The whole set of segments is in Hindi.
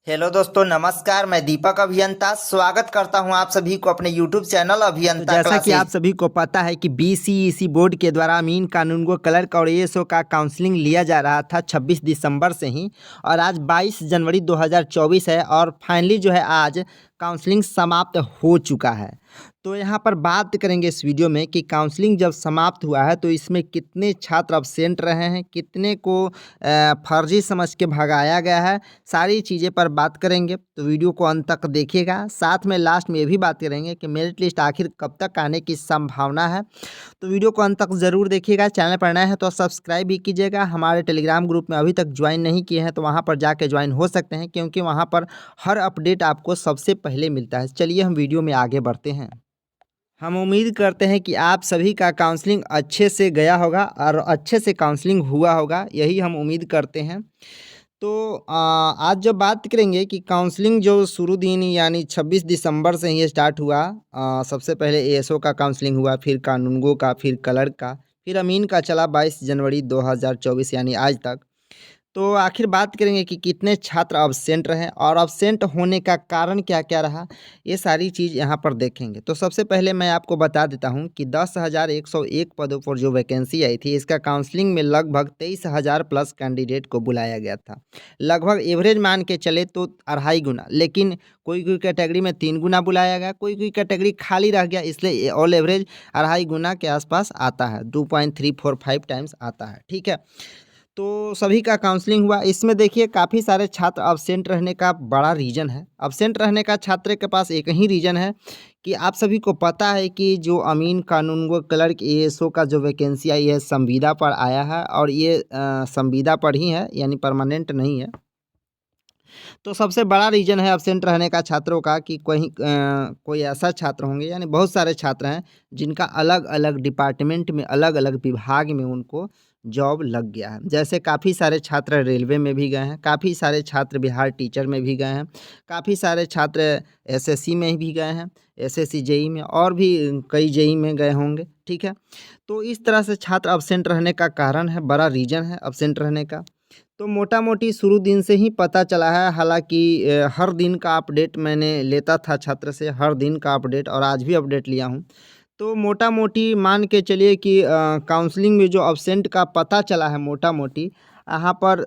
हेलो दोस्तों, नमस्कार। मैं दीपक अभियंता स्वागत करता हूं आप सभी को अपने यूट्यूब चैनल तो अभियंता जैसा कि आप क्लासेज। सभी को पता है कि बीसीईसी बोर्ड के द्वारा अमीन कानूनगो क्लर्क और एएसओ का काउंसलिंग लिया जा रहा था 26 दिसंबर से ही। और आज 22 जनवरी 2024 है और फाइनली जो है आज काउंसलिंग समाप्त हो चुका है। तो यहाँ पर बात करेंगे इस वीडियो में कि काउंसलिंग जब समाप्त हुआ है तो इसमें कितने छात्र अब्सेंट रहे हैं, कितने को फर्जी समझ के भगाया गया है, सारी चीज़ें पर बात करेंगे। तो वीडियो को अंत तक देखिएगा। साथ में लास्ट में ये भी बात करेंगे कि मेरिट लिस्ट आखिर कब तक आने की संभावना है। तो वीडियो को अंत तक ज़रूर देखिएगा। चैनल पर नए हैं तो सब्सक्राइब भी कीजिएगा। हमारे टेलीग्राम ग्रुप में अभी तक ज्वाइन नहीं किए हैं तो वहाँ पर जाके ज्वाइन हो सकते हैं, क्योंकि वहाँ पर हर अपडेट आपको सबसे पहले मिलता है। चलिए हम वीडियो में आगे बढ़ते हैं। हम उम्मीद करते हैं कि आप सभी का काउंसलिंग अच्छे से गया होगा और अच्छे से काउंसलिंग हुआ होगा, यही हम उम्मीद करते हैं। तो आज जो बात करेंगे कि काउंसलिंग जो शुरू दिन यानी 26 दिसंबर से ही स्टार्ट हुआ। सबसे पहले एएसओ का काउंसलिंग हुआ, फिर कानूनगो का, फिर क्लर्क का, फिर अमीन का चला 22 जनवरी 2024 यानी आज तक। तो आखिर बात करेंगे कि कितने छात्र अब्सेंट रहे और अब्सेंट होने का कारण क्या क्या रहा, ये सारी चीज़ यहाँ पर देखेंगे। तो सबसे पहले मैं आपको बता देता हूँ कि 10,101 पदों पर जो वैकेंसी आई थी, इसका काउंसलिंग में लगभग 23,000 प्लस कैंडिडेट को बुलाया गया था। लगभग एवरेज मान के चले तो 2.5 गुना, लेकिन कोई कोई कैटेगरी में 3 गुना बुलाया गया, कोई कोई कैटेगरी खाली रह गया, इसलिए ऑल एवरेज 2.5 गुना के आसपास आता है, 2.345 टाइम्स आता है। ठीक है, तो सभी का काउंसलिंग हुआ। इसमें देखिए काफ़ी सारे छात्र अब्सेंट रहने का बड़ा रीज़न है। अब्सेंट रहने का छात्र के पास एक ही रीज़न है कि आप सभी को पता है कि जो अमीन कानूनगो क्लर्क एएसओ का जो वैकेंसी आई है संविदा पर आया है, और ये संविदा पर ही है यानी परमानेंट नहीं है। तो सबसे बड़ा रीज़न है अब्सेंट रहने का छात्रों का कि कोई ऐसा छात्र होंगे, यानी बहुत सारे छात्र हैं जिनका अलग अलग डिपार्टमेंट में, अलग अलग विभाग में उनको जॉब लग गया है। जैसे काफ़ी सारे छात्र रेलवे में भी गए हैं, काफ़ी सारे छात्र बिहार टीचर में भी गए हैं, काफ़ी सारे छात्र एसएससी में भी गए हैं, एसएससी जेई में, और भी कई जेई में गए होंगे। ठीक है, तो इस तरह से छात्र अब्सेंट रहने का कारण है, बड़ा रीज़न है अब्सेंट रहने का। तो मोटा मोटी शुरू दिन से ही पता चला है, हालांकि हर दिन का अपडेट मैंने लेता था छात्र से, हर दिन का अपडेट, और आज भी अपडेट लिया हूँ। तो मोटा मोटी मान के चलिए कि काउंसलिंग में जो अब्सेंट का पता चला है, मोटा मोटी यहाँ पर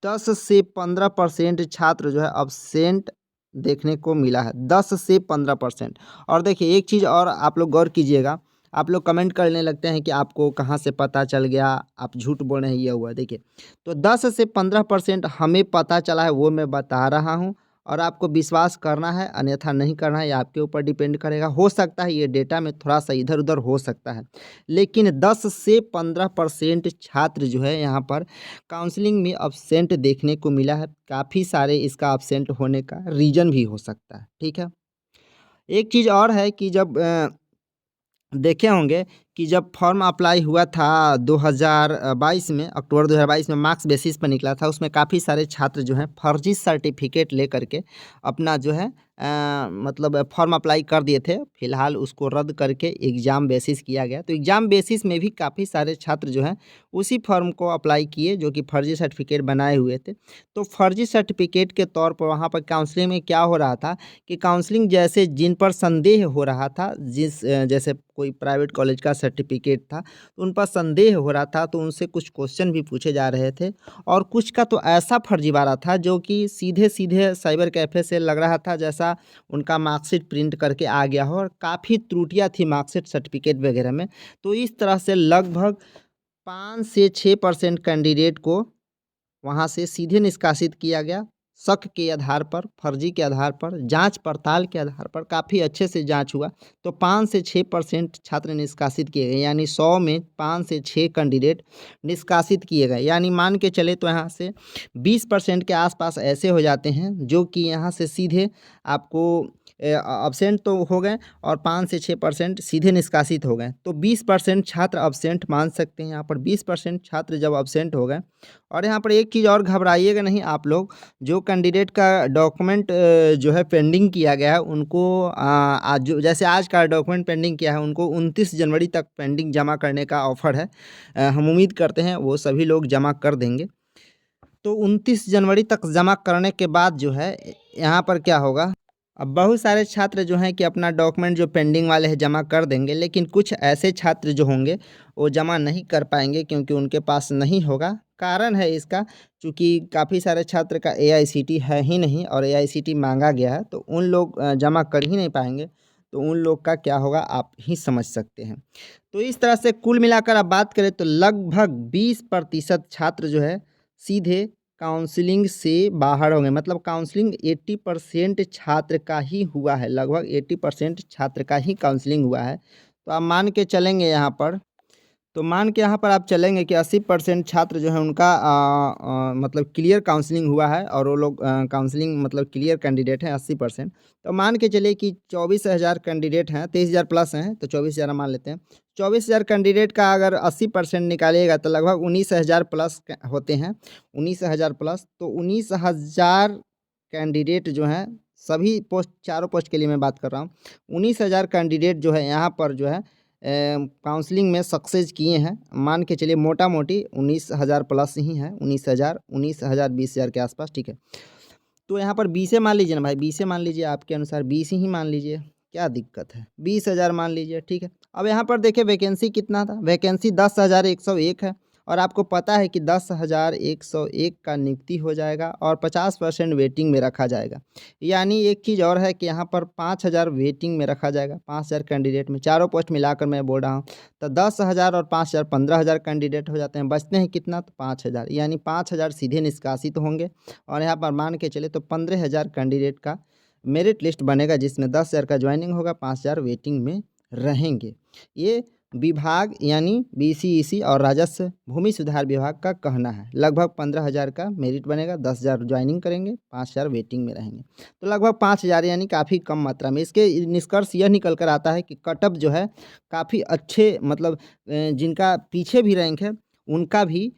10 से 15% छात्र जो है अब्सेंट देखने को मिला है, 10 से 15%। और देखिए एक चीज़ और आप लोग गौर कीजिएगा, आप लोग कमेंट करने लगते हैं कि आपको कहाँ से पता चल गया, आप झूठ बोल रहे हैं, ये हुआ। देखिए, तो 10 से 15% हमें पता चला है, वो मैं बता रहा हूँ, और आपको विश्वास करना है अन्यथा नहीं करना है, ये आपके ऊपर डिपेंड करेगा। हो सकता है ये डेटा में थोड़ा सा इधर उधर हो सकता है, लेकिन 10 से 15% छात्र जो है यहाँ पर काउंसलिंग में अब्सेंट देखने को मिला है। काफ़ी सारे इसका अब्सेंट होने का रीज़न भी हो सकता है। ठीक है, एक चीज़ और है कि जब देखे होंगे कि जब फॉर्म अप्लाई हुआ था 2022 में, अक्टूबर 2022 में मार्क्स बेसिस पर निकला था, उसमें काफ़ी सारे छात्र जो हैं फर्जी सर्टिफिकेट लेकर के अपना जो है मतलब फॉर्म अप्लाई कर दिए थे। फिलहाल उसको रद्द करके एग्ज़ाम बेसिस किया गया। तो एग्ज़ाम बेसिस में भी काफ़ी सारे छात्र जो हैं उसी फॉर्म को अप्लाई किए जो कि फर्जी सर्टिफिकेट बनाए हुए थे। तो फर्जी सर्टिफिकेट के तौर पर वहाँ पर काउंसलिंग में क्या हो रहा था कि काउंसलिंग जैसे जिन पर संदेह हो रहा था, जैसे कोई प्राइवेट कॉलेज का सर्टिफिकेट था, तो उन पर संदेह हो रहा था, तो उनसे कुछ क्वेश्चन भी पूछे जा रहे थे, और कुछ का तो ऐसा फर्जीवाड़ा था जो कि सीधे सीधे साइबर कैफ़े से लग रहा था जैसा उनका मार्कशीट प्रिंट करके आ गया हो, और काफ़ी त्रुटियां थी मार्कशीट सर्टिफिकेट वगैरह में। तो इस तरह से लगभग 5 से 6% कैंडिडेट को वहाँ से सीधे निष्कासित किया गया। शक के आधार पर, फर्जी के आधार पर, जांच पड़ताल के आधार पर काफ़ी अच्छे से जांच हुआ, तो 5 से 6% छात्र निष्कासित किए गए, यानी 100 में 5 से 6 कैंडिडेट निष्कासित किए गए। यानी मान के चले तो यहाँ से 20% के आसपास ऐसे हो जाते हैं जो कि यहाँ से सीधे आपको अब्सेंट तो हो गए, और 5 से 6% सीधे निष्कासित हो गए। तो 20% छात्र अब्सेंट मान सकते हैं यहाँ पर। 20% छात्र जब अब्सेंट हो गए, और यहाँ पर एक चीज़ और घबराइएगा नहीं आप लोग, जो कैंडिडेट का डॉक्यूमेंट जो है पेंडिंग किया गया है उनको आज जो जैसे आज का डॉक्यूमेंट पेंडिंग किया है उनको 29 जनवरी तक पेंडिंग जमा करने का ऑफर है। हम उम्मीद करते हैं वो सभी लोग जमा कर देंगे। तो 29 जनवरी तक जमा करने के बाद जो है यहाँ पर क्या होगा, अब बहुत सारे छात्र जो हैं कि अपना डॉक्यूमेंट जो पेंडिंग वाले हैं जमा कर देंगे, लेकिन कुछ ऐसे छात्र जो होंगे वो जमा नहीं कर पाएंगे क्योंकि उनके पास नहीं होगा। कारण है इसका, चूँकि काफ़ी सारे छात्र का AICT है ही नहीं और AICT मांगा गया है, तो उन लोग जमा कर ही नहीं पाएंगे। तो उन लोग का क्या होगा आप ही समझ सकते हैं। तो इस तरह से कुल मिलाकर आप बात करें तो लगभग 20% छात्र जो है सीधे काउंसलिंग से बाहर होंगे। मतलब काउंसलिंग 80% छात्र का ही हुआ है, लगभग 80% छात्र का ही काउंसलिंग हुआ है। तो आप मान के चलेंगे यहाँ पर, तो मान के यहाँ पर आप चलेंगे कि 80% छात्र जो है उनका मतलब क्लियर काउंसलिंग हुआ है और वो लोग काउंसलिंग मतलब क्लियर कैंडिडेट हैं 80%। तो मान के चलिए कि 24,000 कैंडिडेट हैं, 23,000 प्लस हैं, तो 24,000 मान लेते हैं। 24,000 कैंडिडेट का अगर 80% निकालिएगा तो लगभग 19,000 प्लस होते हैं, 19,000 प्लस। तो 19,000 कैंडिडेट जो हैं सभी पोस्ट, चारों पोस्ट के लिए मैं बात कर रहा हूँ, 19,000 कैंडिडेट जो है यहाँ पर जो है काउंसलिंग में सक्सेस किए हैं। मान के चलिए मोटा मोटी 19,000 प्लस ही है, 19,000 20,000 के आसपास, ठीक है। तो यहाँ पर 20 मान लीजिए ना भाई, 20 मान लीजिए, आपके अनुसार 20 ही मान लीजिए, क्या दिक्कत है, 20,000 मान लीजिए, ठीक है। अब यहाँ पर देखिए वैकेंसी कितना था, वैकेंसी 10,101 है और आपको पता है कि 10,101 का नियुक्ति हो जाएगा और 50% वेटिंग में रखा जाएगा। यानी एक चीज़ और है कि यहाँ पर 5,000 वेटिंग में रखा जाएगा, 5,000 कैंडिडेट में, चारों पोस्ट मिलाकर मैं बोल रहा हूँ। तो 10,000 और 5,000 15,000 कैंडिडेट हो जाते हैं, बचते हैं कितना, तो 5,000, यानी 5,000 सीधे निष्कासित होंगे। और यहाँ पर मान के चले तो 15,000 कैंडिडेट का मेरिट लिस्ट बनेगा जिसमें 10,000 का ज्वाइनिंग होगा, 5,000 वेटिंग में रहेंगे। ये विभाग यानी BCEC और राजस्व भूमि सुधार विभाग का कहना है। लगभग 15,000 का मेरिट बनेगा, 10,000 ज्वाइनिंग करेंगे, 5,000 वेटिंग में रहेंगे। तो लगभग 5,000 यानी काफ़ी कम मात्रा में। इसके निष्कर्ष यह निकल कर आता है कि कटअप जो है काफ़ी अच्छे, मतलब जिनका पीछे भी रैंक है उनका भी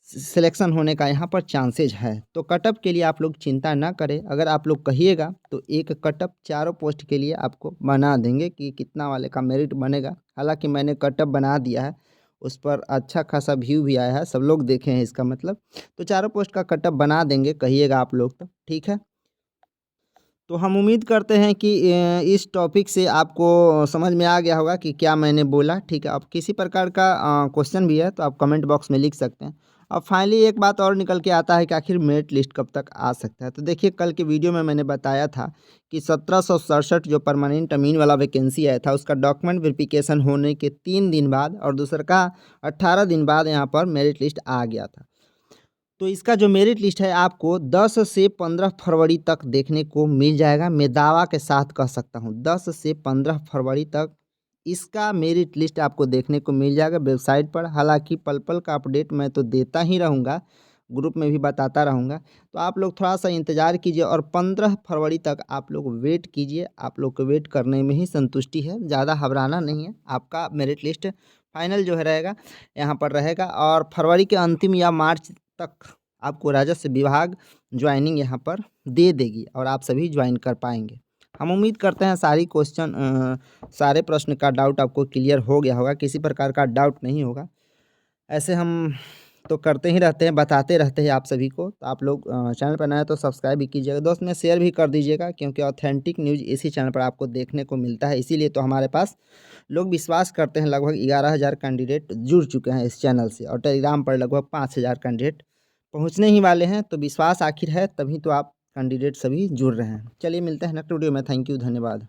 सिलेक्शन होने का यहाँ पर चांसेज है। तो कटअप के लिए आप लोग चिंता ना करें, अगर आप लोग कहिएगा तो एक कटअप चारों पोस्ट के लिए आपको बना देंगे कि कितना वाले का मेरिट बनेगा। हालांकि मैंने कटअप बना दिया है, उस पर अच्छा खासा व्यू भी आया है, सब लोग देखे हैं इसका मतलब। तो चारों पोस्ट का कटअप बना देंगे, कहिएगा आप लोग तो ठीक है। तो हम उम्मीद करते हैं कि इस टॉपिक से आपको समझ में आ गया होगा कि क्या मैंने बोला, ठीक है। अब किसी प्रकार का क्वेश्चन भी है तो आप कमेंट बॉक्स में लिख सकते हैं। अब फाइनली एक बात और निकल के आता है कि आखिर मेरिट लिस्ट कब तक आ सकता है। तो देखिए कल के वीडियो में मैंने बताया था कि 1767 जो परमानेंट अमीन वाला वैकेंसी आया था उसका डॉक्यूमेंट वेरिफिकेशन होने के 3 दिन बाद और दूसरा का 18 दिन बाद यहाँ पर मेरिट लिस्ट आ गया था। तो इसका जो मेरिट लिस्ट है आपको 10 से 15 फरवरी तक देखने को मिल जाएगा। मैं दावा के साथ कह सकता हूँ 10 से 15 फरवरी तक इसका मेरिट लिस्ट आपको देखने को मिल जाएगा वेबसाइट पर। हालांकि पल पल का अपडेट मैं तो देता ही रहूँगा, ग्रुप में भी बताता रहूँगा। तो आप लोग थोड़ा सा इंतज़ार कीजिए और 15 फरवरी तक आप लोग वेट कीजिए। आप लोग को वेट करने में ही संतुष्टि है, ज़्यादा घबराना नहीं है। आपका मेरिट लिस्ट फाइनल जो है रहेगा यहाँ पर रहेगा और फरवरी के अंतिम या मार्च तक आपको राजस्व विभाग ज्वाइनिंग यहाँ पर दे देगी और आप सभी ज्वाइन कर पाएंगे। हम उम्मीद करते हैं सारे प्रश्न का डाउट आपको क्लियर हो गया होगा, किसी प्रकार का डाउट नहीं होगा। ऐसे हम तो करते ही रहते हैं, बताते रहते हैं आप सभी को। तो आप लोग चैनल पर नए हैं तो सब्सक्राइब भी कीजिएगा, दोस्त में शेयर भी कर दीजिएगा, क्योंकि ऑथेंटिक न्यूज़ इसी चैनल पर आपको देखने को मिलता है। इसीलिए तो हमारे पास लोग विश्वास करते हैं। लगभग 11,000 कैंडिडेट जुड़ चुके हैं इस चैनल से और टेलीग्राम पर लगभग 5,000 कैंडिडेट पहुंचने ही वाले हैं। तो विश्वास आखिर है तभी तो आप कैंडिडेट सभी जुड़ रहे हैं। चलिए मिलते हैं नेक्स्ट वीडियो में। थैंक यू, धन्यवाद।